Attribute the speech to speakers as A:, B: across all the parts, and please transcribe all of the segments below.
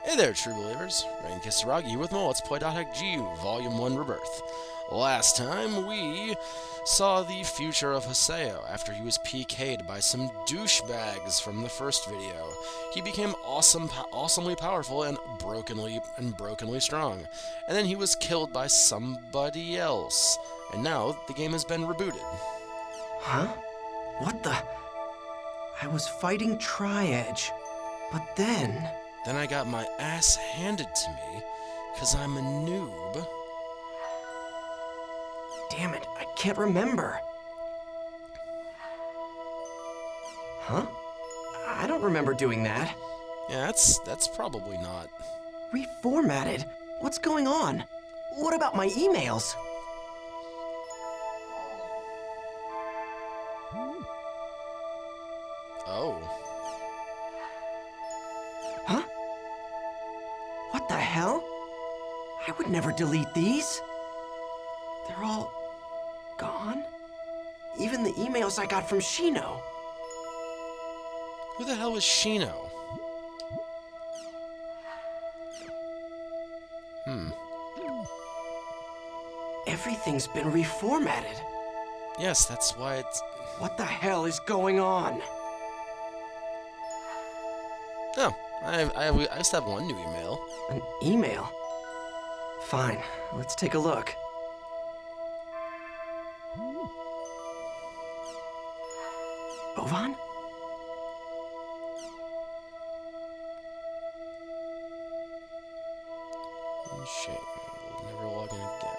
A: Hey there, true believers. Rain Kisaragi with more Let's Play.G, Volume 1 Rebirth. Last time, we saw the future of Haseo after he was PK'd by some douchebags from the first video. He became awesomely powerful and brokenly strong. And then he was killed by somebody else. And now, the game has been rebooted.
B: Huh? What the? I was fighting Tri-Edge, but then
A: I got my ass handed to me, 'cause I'm a noob.
B: Damn it, I can't remember. Huh? I don't remember doing that.
A: Yeah, that's probably not.
B: Reformatted? What's going on? What about my emails?
A: Oh.
B: Huh? What the hell? I would never delete these. They're all gone? Even the emails I got from Shino.
A: Who the hell is Shino?
B: Everything's been reformatted.
A: Yes, that's why it's...
B: What the hell is going on?
A: Oh, I just have one new email.
B: An email? Fine, let's take a look. Ovan?
A: Shame. We'll never log in again.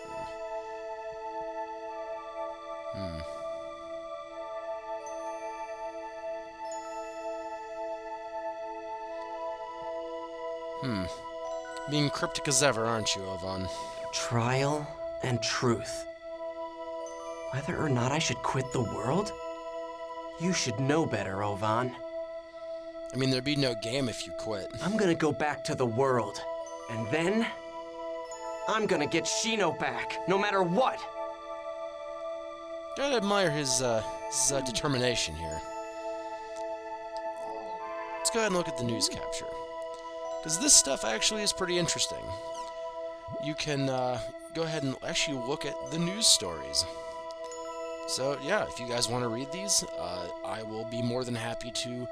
A: Being cryptic as ever, aren't you, Ovan?
B: Trial and truth. Whether or not I should quit the world? You should know better, Ovan.
A: I mean, there'd be no game if you quit.
B: I'm gonna go back to the world. And then, I'm gonna get Shino back, no matter what.
A: Gotta admire his determination here. Let's go ahead and look at the news capture. Because this stuff actually is pretty interesting. You can go ahead and actually look at the news stories. So yeah, if you guys want to read these, I will be more than happy to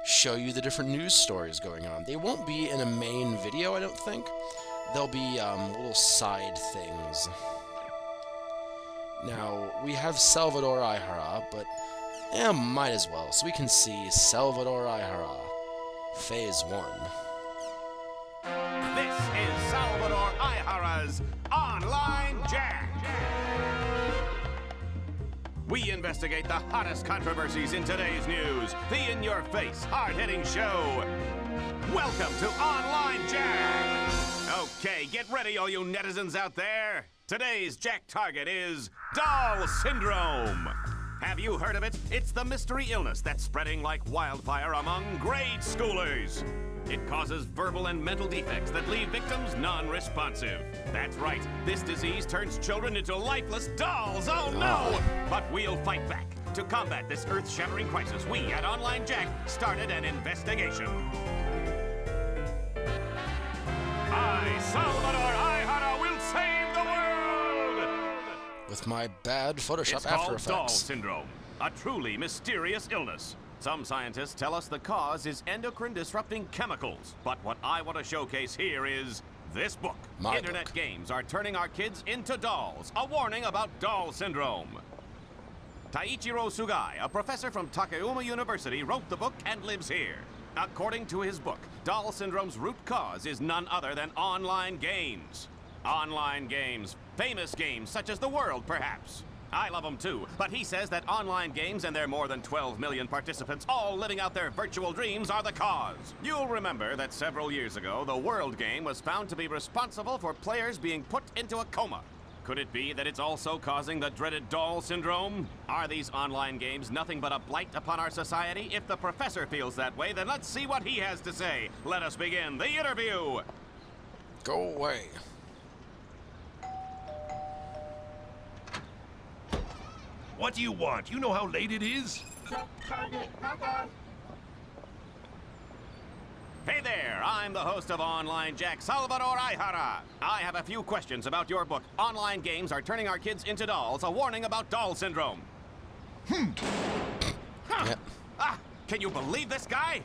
A: show you the different news stories going on. They won't be in a main video, I don't think. They'll be little side things. Now, we have Salvador Ihara, but yeah, might as well. So we can see Salvador Ihara, Phase 1.
C: This is Salvador Ihara's Online Jack. We investigate the hottest controversies in today's news. The in-your-face, hard-hitting show. Welcome to Online Jack. Okay, get ready, all you netizens out there. Today's Jack target is Doll Syndrome. Have you heard of it? It's the mystery illness that's spreading like wildfire among grade schoolers. It causes verbal and mental defects that leave victims non-responsive. That's right, this disease turns children into lifeless dolls, oh no! But we'll fight back. To combat this earth-shattering crisis, we at Online Jack started an investigation. I, Salvador Ihara, will save the world!
A: With my bad Photoshop
C: It's
A: After
C: called
A: Effects.
C: Doll Syndrome, a truly mysterious illness. Some scientists tell us the cause is endocrine-disrupting chemicals. But what I want to showcase here is this book.
A: My
C: Internet
A: book.
C: games are turning our kids into dolls. A warning about Doll Syndrome. Taiichiro Sugai, a professor from Takayama University, wrote the book and lives here. According to his book, Doll Syndrome's root cause is none other than online games. Online games. Famous games such as The World, perhaps. I love them too, but he says that online games and their more than 12 million participants all living out their virtual dreams are the cause. You'll remember that several years ago, the World game was found to be responsible for players being put into a coma. Could it be that it's also causing the dreaded Doll Syndrome? Are these online games nothing but a blight upon our society? If the professor feels that way, then let's see what he has to say. Let us begin the interview.
A: Go away.
D: What do you want? You know how late it is?
C: Hey there, I'm the host of Online Jack, Salvador Aihara. I have a few questions about your book. Online games are turning our kids into dolls, a warning about doll syndrome.
A: Yep.
C: Can you believe this guy?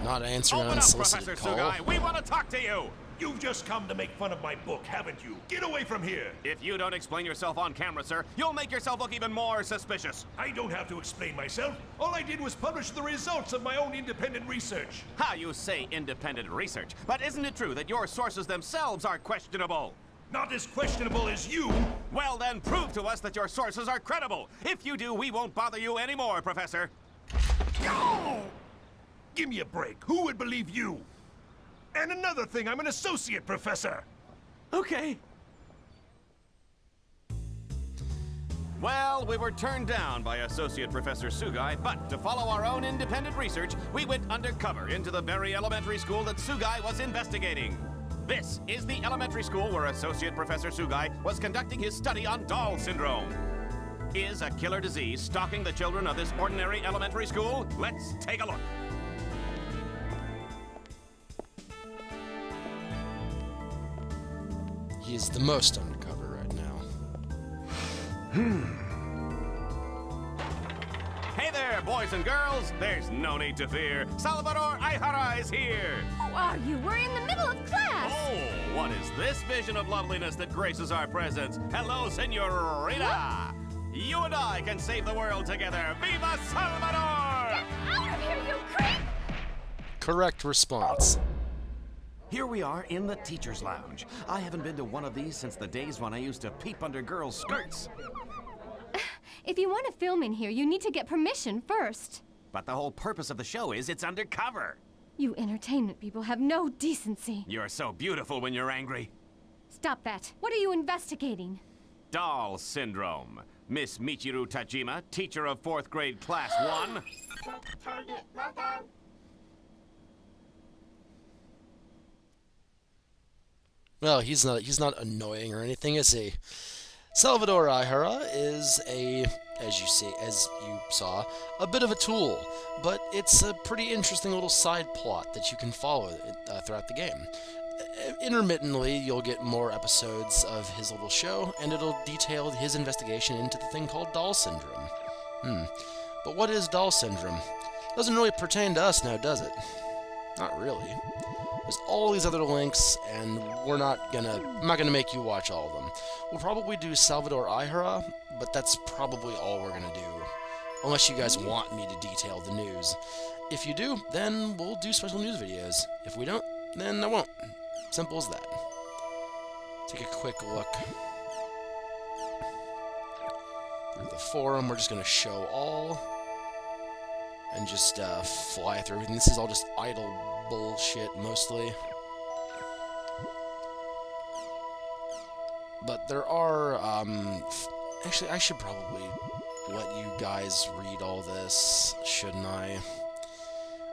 A: Not answering
C: Open up,
A: unsolicited
C: Professor
A: call.
C: Sugai. We want to talk to you.
D: You've just come to make fun of my book, haven't you? Get away from here!
C: If you don't explain yourself on camera, sir, you'll make yourself look even more suspicious.
D: I don't have to explain myself. All I did was publish the results of my own independent research.
C: How you say independent research, but isn't it true that your sources themselves are questionable?
D: Not as questionable as you.
C: Well, then prove to us that your sources are credible. If you do, we won't bother you anymore, Professor.
D: Oh! Give me a break. Who would believe you? And another thing, I'm an associate professor.
C: Okay. Well, we were turned down by Associate Professor Sugai, but to follow our own independent research, we went undercover into the very elementary school that Sugai was investigating. This is the elementary school where Associate Professor Sugai was conducting his study on doll syndrome. Is a killer disease stalking the children of this ordinary elementary school? Let's take a look.
A: He is the most undercover right now.
C: Hey there, boys and girls. There's no need to fear. Salvador Aihara is here.
E: Who are you? We're in the middle of class!
C: Oh, what is this vision of loveliness that graces our presence? Hello, senorita. You and I can save the world together. Viva Salvador!
E: Get out of here, you creep!
A: Correct response.
C: Here we are in the teacher's lounge. I haven't been to one of these since the days when I used to peep under girls' skirts.
E: If you want to film in here, you need to get permission first.
C: But the whole purpose of the show is it's undercover.
E: You entertainment people have no decency.
C: You're so beautiful when you're angry.
E: Stop that. What are you investigating?
C: Doll syndrome. Miss Michiru Tajima, teacher of 4th grade class 1.
A: Well, he's not annoying or anything, is he? Salvador Aihara is as you saw, a bit of a tool, but it's a pretty interesting little side plot that you can follow throughout the game. Intermittently, you'll get more episodes of his little show, and it'll detail his investigation into the thing called doll syndrome. But what is doll syndrome? Doesn't really pertain to us now, does it? Not really. There's all these other links, and I'm not gonna make you watch all of them. We'll probably do Salvador Aihara, but that's probably all we're gonna do. Unless you guys want me to detail the news. If you do, then we'll do special news videos. If we don't, then I won't. Simple as that. Take a quick look through the forum. We're just gonna show all. And just fly through everything. This is all just idle bullshit, mostly. But there are, actually, I should probably let you guys read all this, shouldn't I?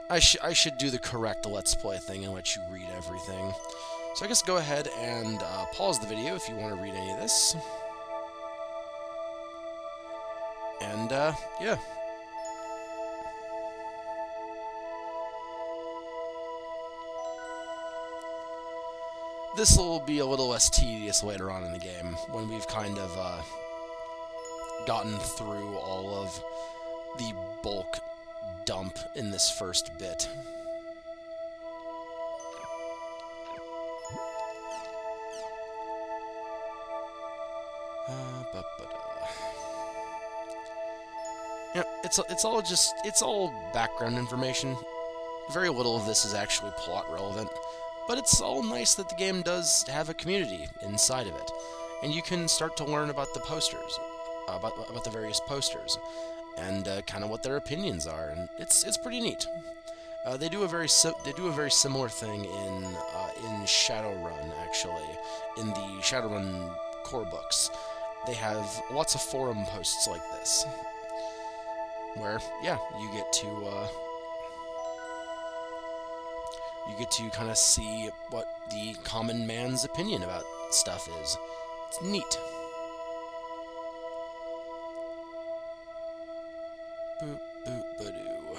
A: I should do the correct Let's Play thing and let you read everything. So I guess go ahead and pause the video if you want to read any of this. And, yeah. This will be a little less tedious later on in the game, when we've kind of gotten through all of the bulk dump in this first bit. Yeah, it's all background information. Very little of this is actually plot relevant. But it's all nice that the game does have a community inside of it. And you can start to learn about the posters, about the various posters, and kind of what their opinions are, and it's pretty neat. They do a very similar thing in Shadowrun, actually, in the Shadowrun core books. They have lots of forum posts like this, where yeah, you get to kind of see what the common man's opinion about stuff is. It's neat. Boop, boop, ba-doo.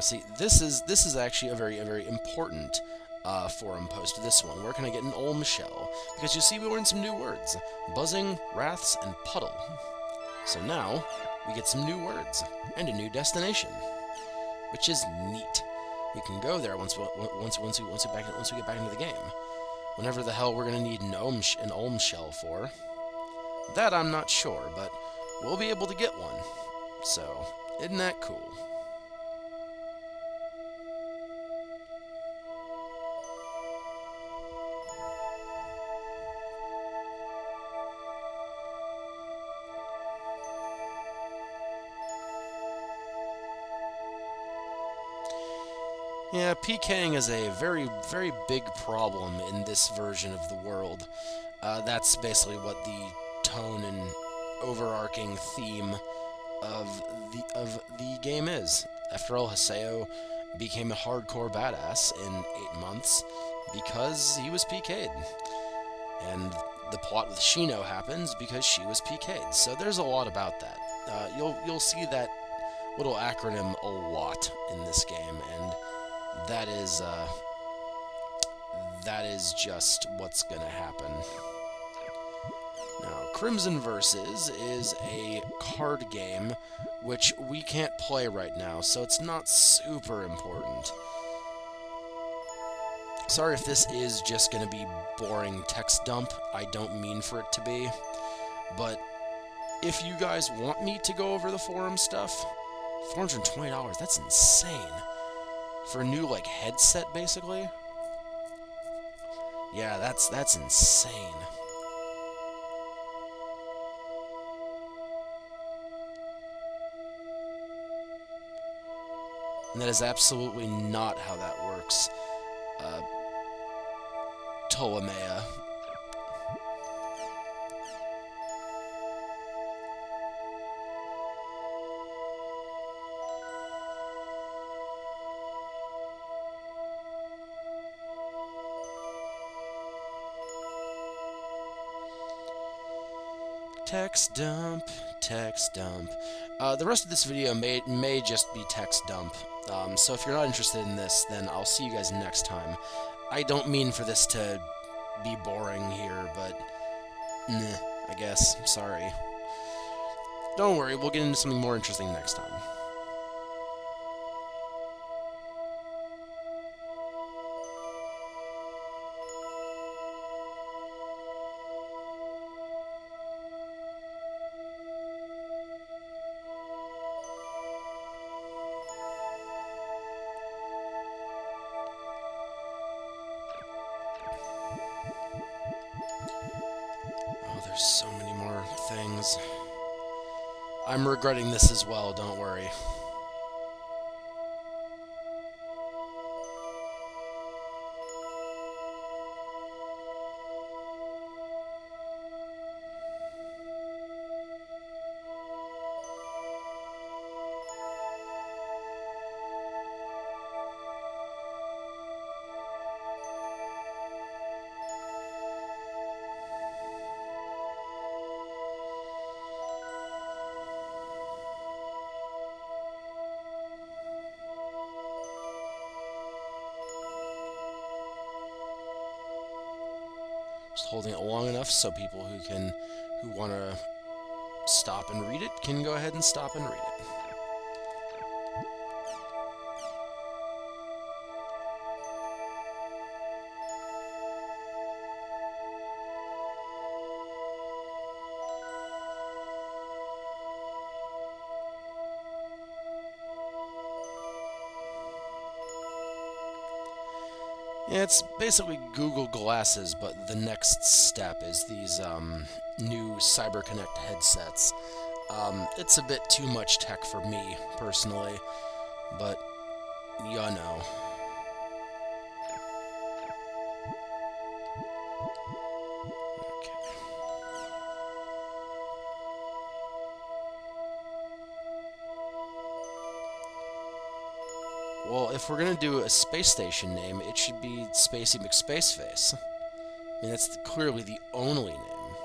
A: see, this is actually a very important forum post. This one. Where can I get an Olm shell? Because you see, we learned some new words: buzzing, wraths, and puddle. So now we get some new words and a new destination, which is neat. We can go there once we get back into the game. Whenever the hell we're gonna need an Olm shell for, that I'm not sure, but we'll be able to get one. So, isn't that cool? Yeah, PKing is a very, very big problem in this version of the world. That's basically what the tone and overarching theme of the game is. After all, Haseo became a hardcore badass in 8 months because he was PK'd. And the plot with Shino happens because she was PK'd. So there's a lot about that. You'll see that little acronym a lot in this game, and that is just what's gonna happen. Now, Crimson Versus is a card game which we can't play right now, so it's not super important. Sorry if this is just gonna be boring text dump. I don't mean for it to be, but if you guys want me to go over the forum stuff, $420, that's insane. For a new, like, headset, basically? Yeah, that's insane. And that is absolutely not how that works. Ptolemea. Text dump, text dump. The rest of this video may just be text dump. So if you're not interested in this, then I'll see you guys next time. I don't mean for this to be boring here, but I guess. Sorry. Don't worry, we'll get into something more interesting next time. There's so many more things. I'm regretting this as well, don't worry. Just holding it long enough so people who want to stop and read it can go ahead and stop and read it. Yeah, it's basically Google Glasses, but the next step is these new CyberConnect headsets. It's a bit too much tech for me, personally, but you know. Well, if we're gonna do a space station name, it should be Spacey McSpaceface. I mean, that's clearly the only name.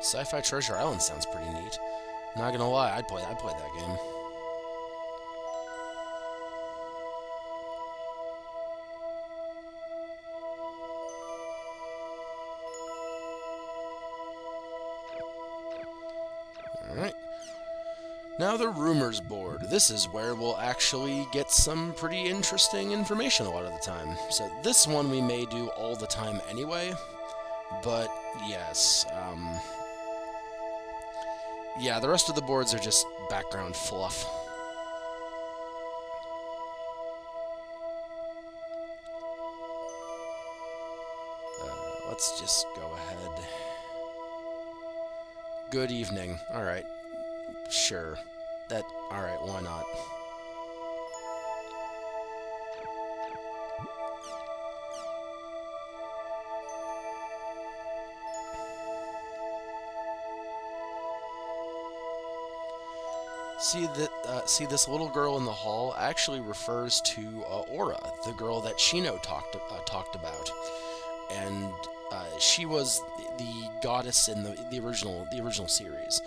A: Sci-Fi Treasure Island sounds pretty neat. Not gonna lie, I'd play that game. Alright. Now the rumors board. This is where we'll actually get some pretty interesting information a lot of the time. So this one we may do all the time anyway, but yes, yeah, the rest of the boards are just background fluff. Let's just go ahead. Good evening. Alright. Sure. Alright, why not? See this little girl in the hall actually refers to Aura, the girl that Shino talked about, and she was the goddess in the original series.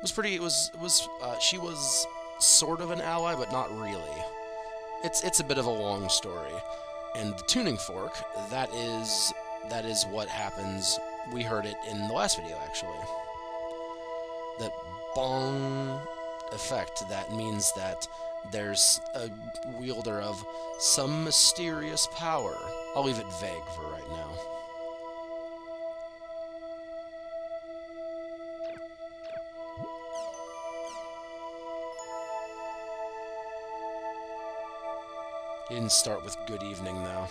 A: She was sort of an ally, but not really. It's a bit of a long story, and the tuning fork that is what happens. We heard it in the last video actually. That bong effect, that means that there's a wielder of some mysterious power. I'll leave it vague for right now. He didn't start with good evening though.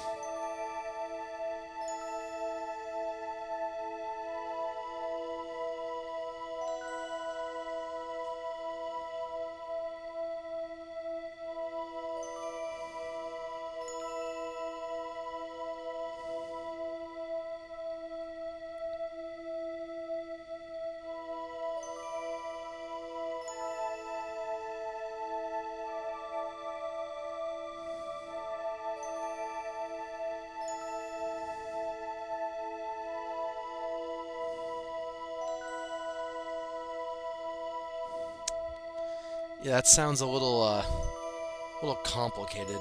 A: Yeah, that sounds a little complicated.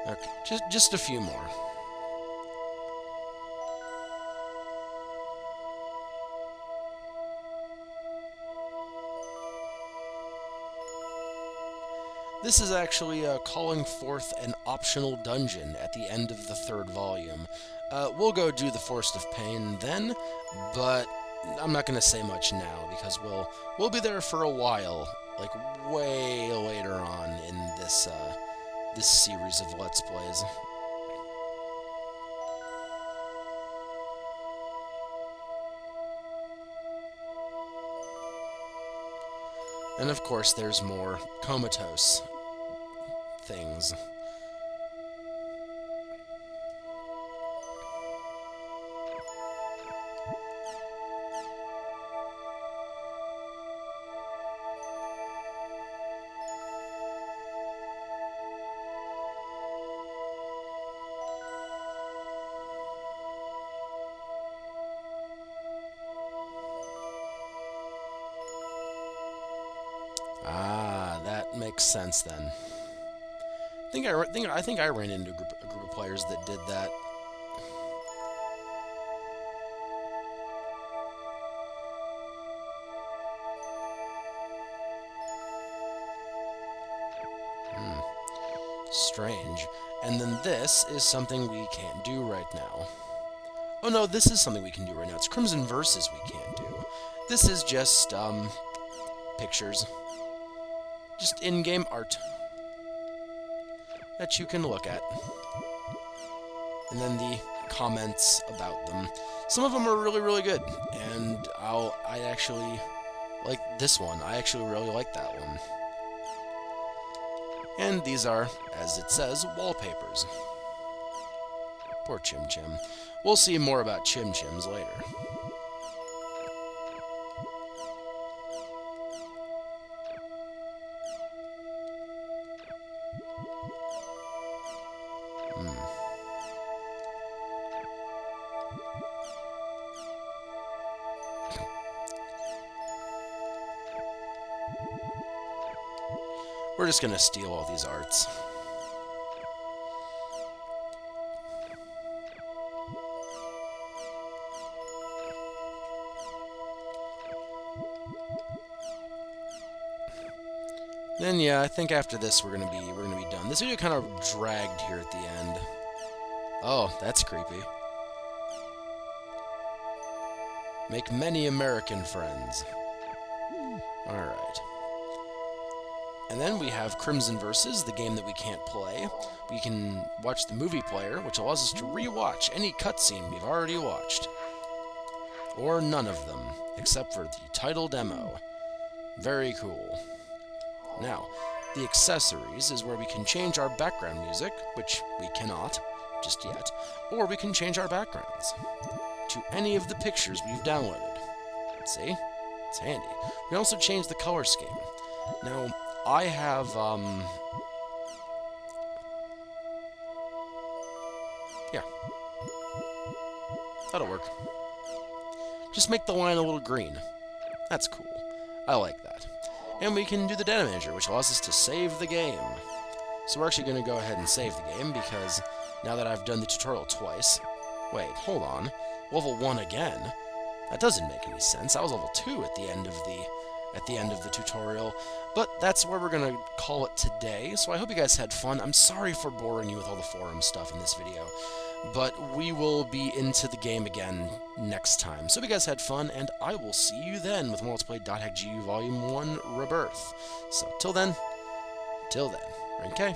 A: Okay, just a few more. This is actually calling forth an optional dungeon at the end of the 3rd volume. We'll go do the Forest of Pain then, but I'm not going to say much now because we'll be there for a while, like way later on in this this series of Let's Plays. And of course, there's more comatose things. Ah, that makes sense then. I think I ran into a group of players that did that. Strange. And then this is something we can't do right now. Oh no, this is something we can do right now. It's Crimson Verses we can't do. This is just, pictures. Just in-game art that you can look at. And then the comments about them. Some of them are really, really good. And I actually like this one. I actually really like that one. And these are, as it says, wallpapers. Poor Chim Chim. We'll see more about Chim Chims later. We're just gonna steal all these arts. Then yeah, I think after this we're gonna be done. This video kind of dragged here at the end. Oh, that's creepy. Make many American friends. Alright. And then we have Crimson Versus, the game that we can't play. We can watch the movie player, which allows us to re-watch any cutscene we've already watched. Or none of them, except for the title demo. Very cool. Now, the accessories is where we can change our background music, which we cannot just yet, or we can change our backgrounds to any of the pictures we've downloaded. See? It's handy. We can also change the color scheme. Now, I have, yeah. That'll work. Just make the line a little green. That's cool. I like that. And we can do the data manager, which allows us to save the game. So we're actually going to go ahead and save the game, because now that I've done the tutorial twice... Wait, hold on. Level 1 again? That doesn't make any sense. I was level 2 at the end of the tutorial. But that's where we're going to call it today. So I hope you guys had fun. I'm sorry for boring you with all the forum stuff in this video. But we will be into the game again next time. So hope you guys had fun, and I will see you then with more Let's Play .hack GU Volume 1 Rebirth. So till then, okay?